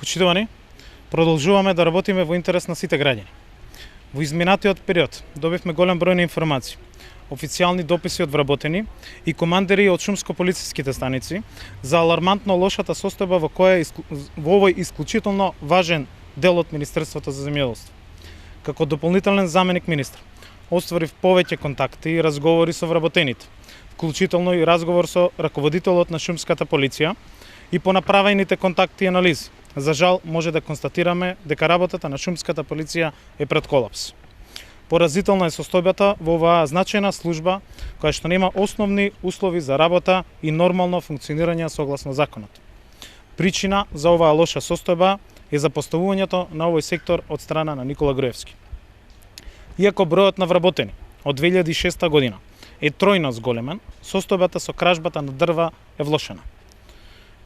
Почитувани, продолжуваме да работиме во интерес на сите граѓани. Во изминатиот период добивме голем број на информации, официјални дописи од вработени и командери од шумско-полициските станици за алармантно лошата состојба во овој исклучително важен дел од Министерството за земјоделство. Како дополнителен заменик министр, остварив повеќе контакти и разговори со вработените, вклучително и разговор со раководителот на шумската полиција, и по направените контакти и анализи. За жал, може да констатираме дека работата на шумската полиција е пред колапс. Поразителна е состојбата во оваа значајна служба, која што нема основни услови за работа и нормално функционирање согласно законот. Причина за оваа лоша состојба е запоставувањето на овој сектор од страна на Никола Груевски. Иако бројот на вработени од 2006 година е тројно зголемен, состојбата со кражбата на дрва е влошена.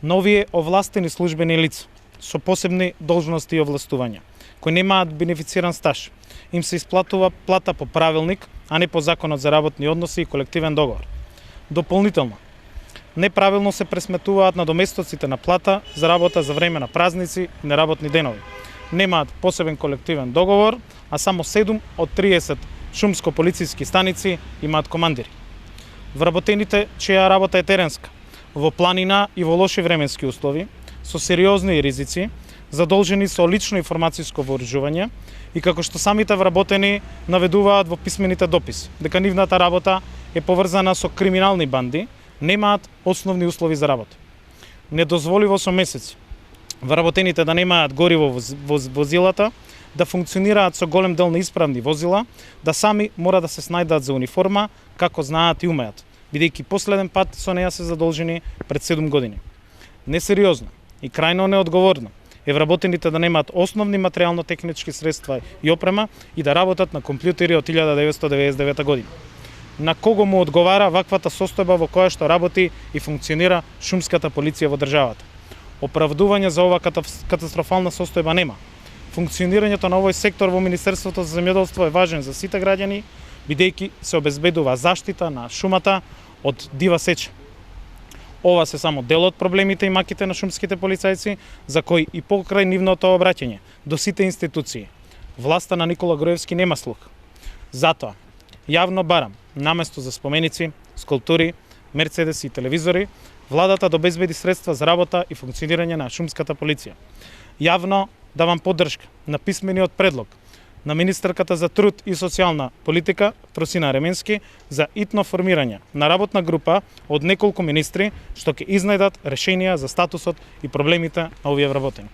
Новие овластени службени лица со посебни должности и овластувања, кои немаат бенефициран стаж, им се исплатува плата по правилник, а не по Законот за работни односи и колективен договор. Дополнително, неправилно се пресметуваат надоместоците на плата за работа за време на празници и неработни денови. Немаат посебен колективен договор, а само 7 од 30 шумско-полициски станици имаат командири. Вработените, чија работа е теренска, во планина и во лоши временски услови, со сериозни ризици, задолжени со лично информацијско вооружување и како што самите вработени наведуваат во писмените дописи, дека нивната работа е поврзана со криминални банди, немаат основни услови за работа. Недозволиво со месеци вработените да немаат гориво во возилата, да функционираат со голем дел неисправни возила, да сами мора да се снајдат за униформа како знаат и умеат, бидејќи последен пат со неја се задолжени пред 7 години. Несериозно и крајно неодговорно е вработените да немаат основни материјално-технички средства и опрема и да работат на компјутери од 1999 година. На кого му одговара ваквата состојба во која што работи и функционира шумската полиција во државата? Оправдување за ова катастрофална состојба нема. Функционирањето на овој сектор во Министерството за земјоделство е важен за сите граѓани, бидејќи се обезбедува заштита на шумата од дива сеча. Ова се само дел од проблемите и маките на шумските полицајци, за кои и покрај нивното обраќање до сите институции, власта на Никола Груевски нема слух. Затоа, јавно барам, наместо за споменици, скулптури, мерцедеси и телевизори, владата да обезбеди средства за работа и функционирање на шумската полиција. Јавно давам поддршка на писмениот предлог на министерката за труд и социјална политика Тросина Ременски за итно формирање на работна група од неколку министри што ќе изнајдат решенија за статусот и проблемите на овие вработени.